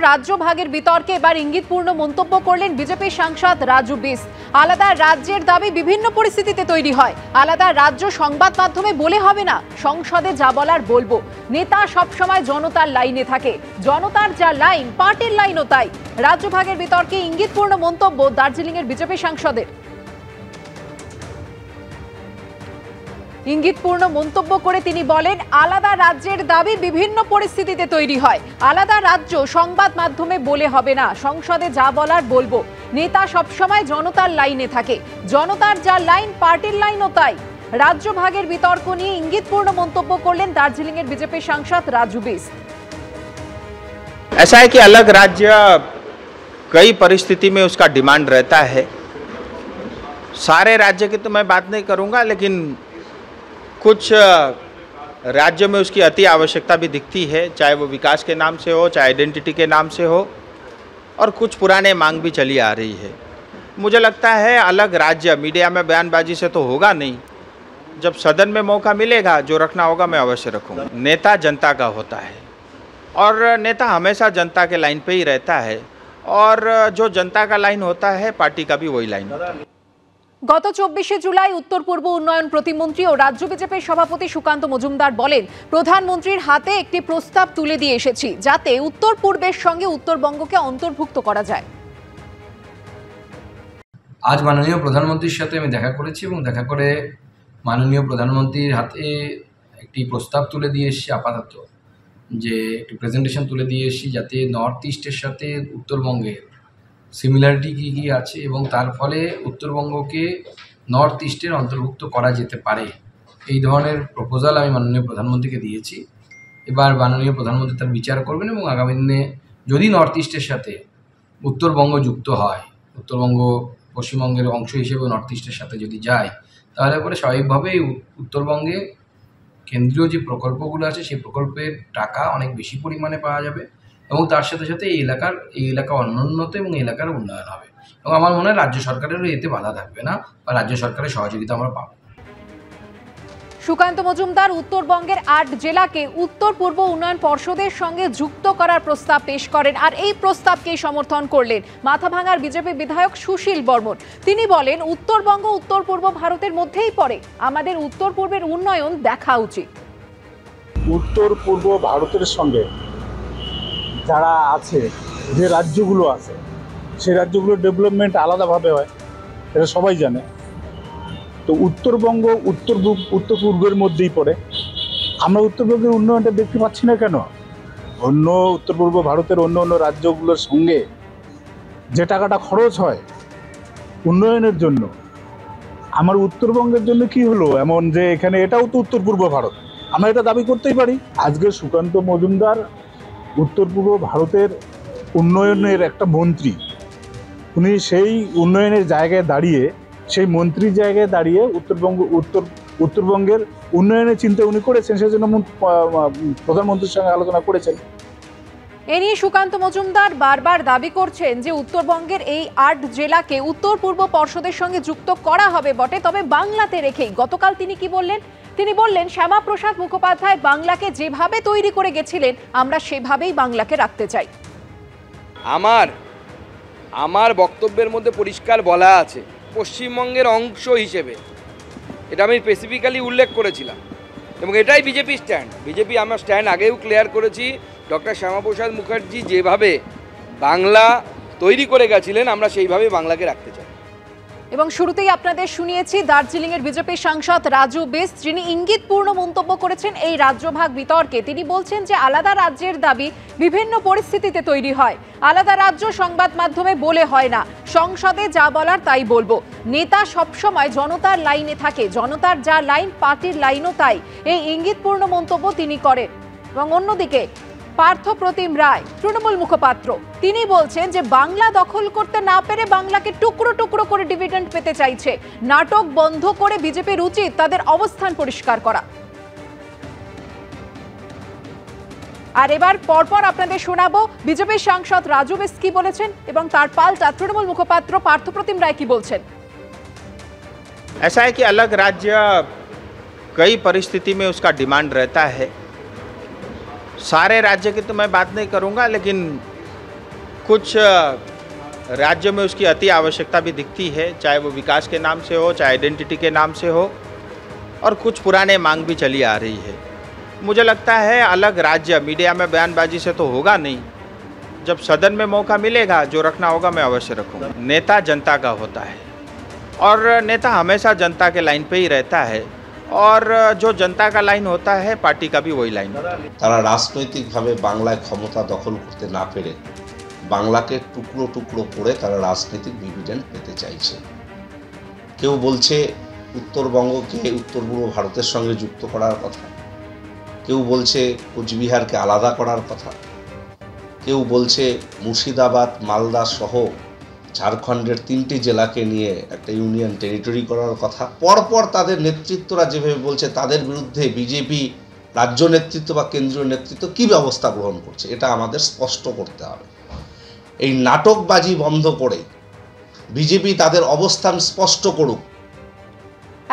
রাজ্য ভাগের বিতর্কে এবার ইঙ্গিতপূর্ণ মন্তব্য করলেন বিজেপি সাংসদ রাজু বিস্ত। আলাদা রাজ্যের দাবি বিভিন্ন পরিস্থিতিতে তৈরি হয়, আলাদা রাজ্য সংবাদ মাধ্যমে বলে হবে না, সংসদে যা বলার বলবো। নেতা সবসময় জনতার লাইনে থাকে, জনতার যা লাইন পার্টির লাইনও তাই। রাজ্য ভাগের বিতর্কে ইঙ্গিতপূর্ণ মন্তব্য দার্জিলিং এর বিজেপি সাংসদের। ইঙ্গিতপূর্ণ মন্তব্য করে তিনি বলেন, আলাদা রাজ্যের দাবি বিভিন্ন পরিস্থিতিতে তৈরি হয়, আলাদা রাজ্য সংবাদ মাধ্যমে বলে হবে না, সংসদে যা বলার বলবো। নেতা সবসময় জনতার লাইনে থাকে, জনতার যা লাইন পার্টির লাইনও তাই। রাজ্য ভাগের বিতর্ক নিয়ে ইঙ্গিতপূর্ণ মন্তব্য করলেন দার্জিলিং এর বিজেপি সাংসদ রাজু বিস্ত। ऐसा है कि अलग राज्य कई परिस्थिति में उसका डिमांड रहता है। सारे राज्य की तो मैं बात नहीं करूंगा, लेकिन कुछ राज्यों में उसकी अति आवश्यकता भी दिखती है, चाहे वो विकास के नाम से हो, चाहे आइडेंटिटी के नाम से हो, और कुछ पुराने मांग भी चली आ रही है। मुझे लगता है अलग राज्य मीडिया में बयानबाजी से तो होगा नहीं, जब सदन में मौका मिलेगा जो रखना होगा मैं अवश्य रखूँगा। नेता जनता का होता है और नेता हमेशा जनता के लाइन पे ही रहता है, और जो जनता का लाइन होता है पार्टी का भी वही लाइन होता है। গত 24শে জুলাই উত্তর পূর্ব উন্নয়ন প্রতিমন্ত্রী ও রাজ্য বিজেপির সভাপতি সুকান্ত মজুমদার বলেন, প্রধানমন্ত্রীর হাতে একটি প্রস্তাব তুলে দিয়ে এসেছি যাতে উত্তর পূর্বের সঙ্গে উত্তরবঙ্গকে অন্তর্ভুক্ত করা যায়। আজ মাননীয় প্রধানমন্ত্রীর সাথে আমি দেখা করেছি এবং দেখা করে মাননীয় প্রধানমন্ত্রীর হাতে একটি প্রস্তাব তুলে দিয়ে এসেছি, আপাতত যে একটি প্রেজেন্টেশন তুলে দিয়ে এসেছি যাতে নর্থ ইস্টের সাথে উত্তরবঙ্গের সিমিলারিটি কী কী আছে এবং তার ফলে উত্তরবঙ্গকে নর্থ ইস্টের অন্তর্ভুক্ত করা যেতে পারে, এই ধরনের প্রপোজাল আমি মাননীয় প্রধানমন্ত্রীকে দিয়েছি। এবার মাননীয় প্রধানমন্ত্রী তার বিচার করবেন এবং আগামী দিনে যদি নর্থ ইস্টের সাথে উত্তরবঙ্গ যুক্ত হয়, উত্তরবঙ্গ পশ্চিমবঙ্গের অংশ হিসেবে নর্থ ইস্টের সাথে যদি যায়, তাহলে পরে স্বাভাবিকভাবেই উত্তরবঙ্গে কেন্দ্রীয় যে প্রকল্পগুলো আছে সেই প্রকল্পের টাকা অনেক বেশি পরিমাণে পাওয়া যাবে এবং তার সাথে সাথে এই এলাকা অনুন্নত এবং এই এলাকার উন্নয়ন হবে এবং আমার মনে হয় রাজ্য সরকারেরও এতে বাধা থাকবে না বা রাজ্য সরকারের সহযোগিতা আমরা পাবো। সুকান্ত মজুমদার উত্তরবঙ্গের ৮ জেলাকে উত্তর পূর্ব উন্নয়ন পর্ষদের সঙ্গে যুক্ত করার প্রস্তাব পেশ করেন, আর এই প্রস্তাবকেই সমর্থন করলেন মাথাভাঙার বিজেপি বিধায়ক সুশীল বর্মন। তিনি বলেন, উত্তরবঙ্গ উত্তর পূর্ব ভারতের মধ্যেই পড়ে, আমাদের উত্তর পূর্বের উন্নয়ন দেখা উচিত। উত্তর পূর্ব ভারতের সঙ্গে যারা আছে, যে রাজ্যগুলো আছে, সেই রাজ্যগুলোর ডেভেলপমেন্ট আলাদাভাবে হয়, এটা সবাই জানে। তো উত্তরবঙ্গ উত্তর পূর্বের মধ্যেই পড়ে, আমরা উত্তরবঙ্গের উন্নয়নটা দেখতে পাচ্ছি না কেন? অন্য উত্তর পূর্ব ভারতের অন্য অন্য রাজ্যগুলোর সঙ্গে যে টাকাটা খরচ হয় উন্নয়নের জন্য, আমার উত্তরবঙ্গের জন্য কি হলো এমন যে এখানে এটাও তো উত্তর পূর্ব ভারত, আমরা এটা দাবি করতেই পারি। আজকে সুকান্ত মজুমদার উত্তর পূর্ব ভারতের উন্নয়নের একটা মন্ত্রী, উনি সেই উন্নয়নের জায়গায় দাঁড়িয়ে, সেই মন্ত্রীর জায়গায় দাঁড়িয়ে উত্তরবঙ্গের উন্নয়নের চিন্তা উনি করেছেন, সেজন্য প্রধানমন্ত্রীর সঙ্গে আলোচনা করেছেন। এ নিয়ে সুকান্ত মজুমদার বারবার দাবি করছেন যে উত্তরবঙ্গের এই ৮ জেলাকে উত্তর পূর্ব পর্ষদের সঙ্গে যুক্ত করা হবে বটে, তবে বাংলাতে রেখেই। গতকাল তিনি কি বললেন? তিনি বললেন, শ্যামাপ্রসাদ মুখোপাধ্যায় বাংলাকে যেভাবে তৈরি করে গেছিলেন আমরা সেভাবেই বাংলাকে রাখতে চাই। আমার বক্তব্যের মধ্যে পরিষ্কার বলা আছে পশ্চিমবঙ্গের অংশ হিসেবে, এটা আমি স্পেসিফিক্যালি উল্লেখ করেছিলাম এবং এটাই বিজেপি স্ট্যান্ড। বিজেপি আমার স্ট্যান্ড আগেও ক্লিয়ার করেছি, ডক্টর শ্যামাপ্রসাদ মুখার্জি যেভাবে বাংলা তৈরি করে গেছিলেন আমরা সেইভাবে বাংলাকে রাখতে চাই। এবং শুরুতেই আপনাদের শুনিয়েছি দার্জিলিং এর বিজেপি সাংসদ রাজু বিস্ত, যিনি ইঙ্গিতপূর্ণ মন্তব্য করেছেন এই রাজ্যভাগ বিতর্কে। তিনি বলছেন যে আলাদা রাজ্যের দাবি বিভিন্ন পরিস্থিতিতে তৈরি হয়, আলাদা রাজ্য সংবাদ মাধ্যমে বলে হয় না, সংসদে যা বলার তাই বলবো। নেতা সবসময় জনতার লাইনে থাকে, জনতার যা লাইন পার্টির লাইনও তাই। এই ইঙ্গিতপূর্ণ মন্তব্য তিনি করেন। এবং অন্যদিকে পার্থপ্রতিম রায়, তৃণমূল মুখপাত্র, তিনি বলছেন যে বাংলা দখল করতে না পেরে বাংলাকে টুকরো টুকরো করে ডিভিডেন্ড পেতে চাইছে। নাটক বন্ধ করে বিজেপির উচিত তাদের অবস্থান পরিষ্কার করা। আর এবার পরপর আপনাদের শোনাবো বিজেপির সাংসদ রাজু বিস্ত কি বলেছেন এবং তার পাল্টা তৃণমূল মুখপাত্র পার্থপ্রতিম রায় কি বলছেন। ऐसा है कि अलग राज्य कई परिस्थिति में उसका डिमांड रहता है। सारे राज्य की तो मैं बात नहीं करूंगा, लेकिन कुछ राज्यों में उसकी अति आवश्यकता भी दिखती है, चाहे वो विकास के नाम से हो, चाहे आइडेंटिटी के नाम से हो, और कुछ पुराने मांग भी चली आ रही है। मुझे लगता है अलग राज्य मीडिया में बयानबाजी से तो होगा नहीं, जब सदन में मौका मिलेगा जो रखना होगा मैं अवश्य रखूँगा। नेता जनता का होता है और नेता हमेशा जनता के लाइन पे ही रहता है, और जो जनता का लाइन होता है पार्टी का भी वही लाइन होता है। তারা রাজনৈতিকভাবে বাংলায় ক্ষমতা দখল করতে না পেরে বাংলাকে টুকরো টুকরো করে তারা রাজনৈতিক ডিভিডেন্ড পেতে চাইছে। কেউ বলছে উত্তরবঙ্গকে উত্তর পূর্ব ভারতের সঙ্গে যুক্ত করার কথা, কেউ বলছে কোচবিহারকে আলাদা করার কথা, কেউ বলছে মুর্শিদাবাদ মালদা সহ ঝাড়খণ্ডের 3টি জেলাকে নিয়ে একটা ইউনিয়ন টেরিটরি করার কথা। পরপর তাদের নেতৃত্বরা যেভাবে বলছে তাদের বিরুদ্ধে বিজেপি রাজ্য নেতৃত্ব বা কেন্দ্রীয় নেতৃত্ব কী ব্যবস্থা গ্রহণ করছে এটা আমাদের স্পষ্ট করতে হবে। এই নাটকবাজি বন্ধ করে বিজেপি তাদের অবস্থান স্পষ্ট করুক।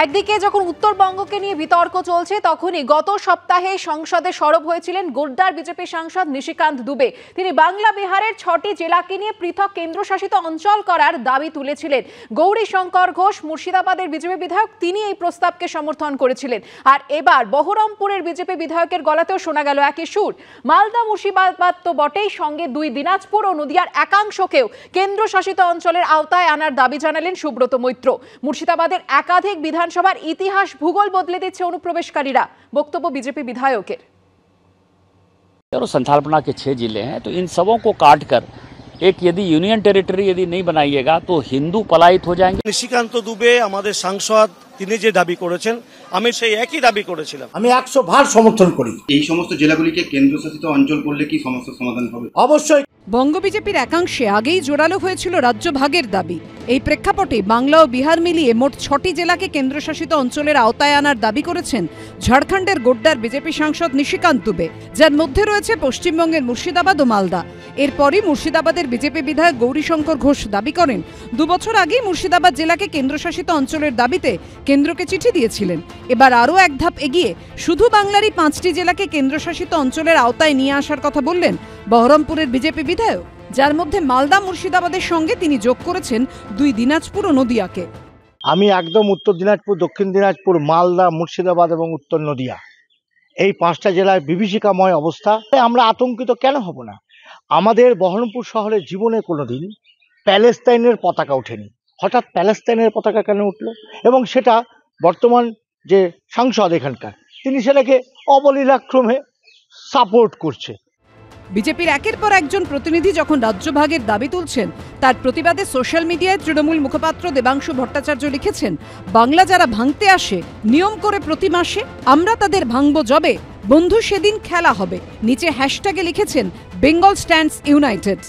একদিকে যখন উত্তরবঙ্গকে নিয়ে বিতর্ক চলছে, তখনই গত সপ্তাহে সংসদে সরব হয়েছিলেন গোড্ডার বিজেপি সাংসদ নিশিকান্ত দুবে। তিনি বাংলা বিহারের 6টি জেলাকে নিয়ে পৃথক কেন্দ্রশাসিত অঞ্চল করার দাবি তুলেছিলেন। গৌরীশঙ্কর ঘোষ মুর্শিদাবাদের বিজেপি বিধায়ক, তিনি এই প্রস্তাবকে সমর্থন করেছিলেন। আর এবার বহরমপুরের বিজেপি বিধায়কের গলাতেও শোনা গেল একই সুর। মালদা মুর্শিদাবাদ তো বটেই, সঙ্গে 2 দিনাজপুর ও নদিয়ার একাংশকেও কেন্দ্রশাসিত অঞ্চলের আওতায় আনার দাবি জানালেন সুব্রত মৈত্র। মুর্শিদাবাদের একাধিক বিধানসভার ইতিহাস ভূগোল বদলে দিচ্ছে অনুপ্রবেশকারীরা, বক্তব্য বিজেপি বিধায়কের। संथालपना के 6 जिले हैं, तो इन सबों को काट कर एक यदि यूनियन टेरिटरी यदि नहीं बनाइएगा तो हिंदू पलायित हो जाएंगे। নিশিকান্ত দুবে আমাদের সাংসদ, তিনি যে দাবি করেছেন আমি সেই একই দাবি করেছিলাম। আমি 100 ভার সমর্থন করি। এই সমস্ত জেলাগুলিকে কেন্দ্রশাসিত অঞ্চল করলে কি সমস্যার সমাধান হবে? অবশ্যই। বঙ্গ বিজেপির একাংশে আগেই জোরালো হয়েছিল রাজ্য ভাগের দাবি। এই প্রেক্ষাপটে বাংলা ও বিহার মিলিয়ে মোট 6টি জেলাকে কেন্দ্রশাসিত অঞ্চলের আওতায় আনার দাবি করেছেন ঝাড়খণ্ডের গোড্ডার বিজেপি সাংসদ নিশিকান্ত দুবে, যার মধ্যে রয়েছে পশ্চিমবঙ্গের মুর্শিদাবাদ ও মালদা। এরপরই মুর্শিদাবাদের বিজেপি বিধায়ক গৌরীশঙ্কর ঘোষ দাবি করেন 2 বছর আগেই মুর্শিদাবাদ জেলাকে কেন্দ্রশাসিত অঞ্চলের দাবিতে কেন্দ্রকে চিঠি দিয়েছিলেন। এবার আরও এক ধাপ এগিয়ে শুধু বাংলারই 5টি জেলাকে কেন্দ্রশাসিত অঞ্চলের আওতায় নিয়ে আসার কথা বললেন বহরমপুরের বিজেপি বিধায়ক, যার মধ্যে মালদা মুর্শিদাবাদের সঙ্গে তিনি যোগ করেছেন 2 দিনাজপুর ও নদিয়াকে। আমি একদম উত্তর দিনাজপুর, দক্ষিণ দিনাজপুর, মালদা, মুর্শিদাবাদ এবং উত্তর নদিয়া, এই 5টা জেলায় বিভীষিকাময় অবস্থা। আমরা আতঙ্কিত কেন হব না? আমাদের বহরমপুর শহরের জীবনে কোনোদিন প্যালেস্তাইনের পতাকা ওঠেনি, হঠাৎ প্যালেস্তাইনের পতাকা কেন উঠলো? এবং সেটা বর্তমান যে সাংসদ এখানকার, তিনি সেটাকে অবলীলাক্রমে সাপোর্ট করছে। বিজেপির একের পর একজন প্রতিনিধি যখন রাজ্যভাগের দাবি তুলছেন, তার প্রতিবাদে সোশ্যাল মিডিয়ায় তৃণমূল মুখপাত্র দেবাংশু ভট্টাচার্য লিখেছেন, বাংলা যারা ভাঙতে আসে নিয়ম করে প্রতি মাসে, আমরা তাদের ভাঙব যবে, বন্ধু সেদিন খেলা হবে। নিচে হ্যাশট্যাগে লিখেছেন বেঙ্গল স্ট্যান্ডস ইউনাইটেড।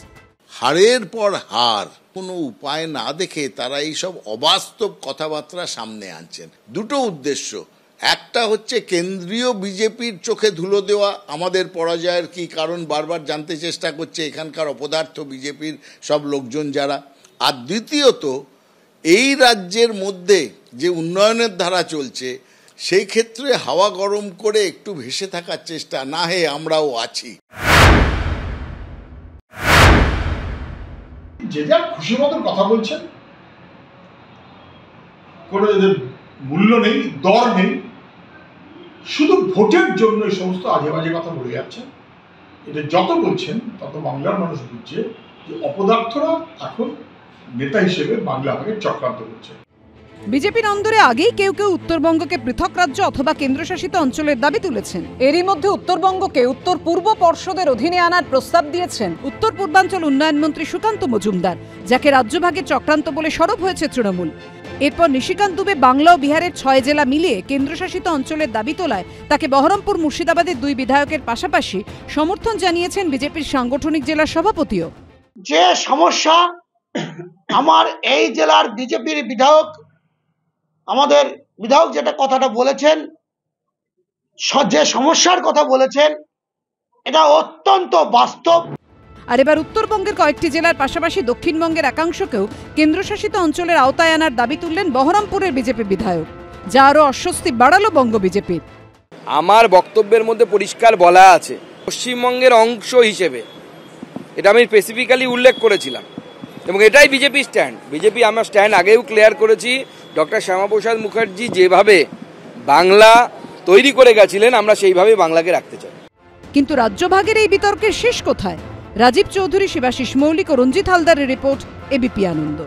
হারের পর হার, কোনো উপায় না দেখে তারা এইসব অবাস্তব কথাবার্তা সামনে আনছেন। দুটো উদ্দেশ্য, একটা হচ্ছে কেন্দ্রীয় বিজেপির চোখে ধুলো দেওয়া, আমাদের পরাজয়ের কি কারণ বারবার জানতে চেষ্টা করছে এখানকার অপদার্থ বিজেপির সব লোকজন যারা। আর দ্বিতীয়ত, এই রাজ্যের মধ্যে যে উন্নয়নের ধারা চলছে সেই ক্ষেত্রে হাওয়া গরম করে একটু ভেসে থাকার চেষ্টা, না হে আমরাও আছি। যে যার খুশি মতন কথা বলছেন, কোনো এদের মূল্য নেই, দর নেই, শুধু ভোটের জন্য এই সমস্ত আজে বাজে কথা বলে যাচ্ছেন। এটা যত বলছেন তত বাংলার মানুষ বুঝছে যে অপদার্থরা এখন নেতা হিসেবে বাংলা ভাগে চক্রান্ত করছে। বিজেপির অন্দরে আগেই কেউ কেউ উত্তরবঙ্গকে পৃথক রাজ্য অথবা কেন্দ্রশাসিত অঞ্চলের দাবি তুলেছেন। এরই মধ্যে উত্তরবঙ্গকে উত্তর পূর্ব পর্ষদের অধীনে আনার প্রস্তাব দিয়েছেন উত্তর পূর্বাঞ্চল উন্নয়ন মন্ত্রী সুকান্ত মজুমদার, যাকে রাজ্যভাগের চক্রান্ত বলে সরব হয়েছে তৃণমূল। এরপর নিশিকান্ত দুবে বাংলা ও বিহারের 6 জেলা মিলিয়ে কেন্দ্রশাসিত অঞ্চলের দাবি তোলায় তাকে বহরমপুর মুর্শিদাবাদের 2 বিধায়কের পাশাপাশি সমর্থন জানিয়েছেন বিজেপির সাংগঠনিক জেলার সভাপতিও। যে সমস্যা আমার এই জেলার বিজেপির বিধায়ক, আমাদের বিধায়ক যেটা কথাটা বলেছেন, যে সমস্যার কথা বলেছেন, এটা অত্যন্ত বাস্তব। আর এবার উত্তরবঙ্গের কয়েকটি জেলার পাশাপাশি দক্ষিণবঙ্গের একাংশকেও কেন্দ্রশাসিত অঞ্চলের আওতায় আনার দাবি তুললেন বহরমপুরের বিজেপি বিধায়ক, যা আরও অস্বস্তি বাড়ালো বঙ্গ বিজেপির। আমার বক্তব্যের মধ্যে পরিষ্কার বলা আছে, পশ্চিমবঙ্গের অংশ হিসেবে এটা আমি স্পেসিফিক্যালি উল্লেখ করেছিলাম এবং এটাই বিজেপি স্ট্যান্ড। বিজেপি আমার স্ট্যান্ড আগেও ক্লিয়ার করেছি। ডক্টর শ্যামাপ্রসাদ মুখার্জি যেভাবে বাংলা তৈরি করে গেছিলেন আমরা সেইভাবেই বাংলাকে রাখতে চাই। কিন্তু রাজ্যভাগের এই বিতর্কের শেষ কোথায়? রাজীব চৌধুরী, শিবাশিস মৌলিক ও রঞ্জিত হালদারের রিপোর্ট, এবিপি আনন্দ।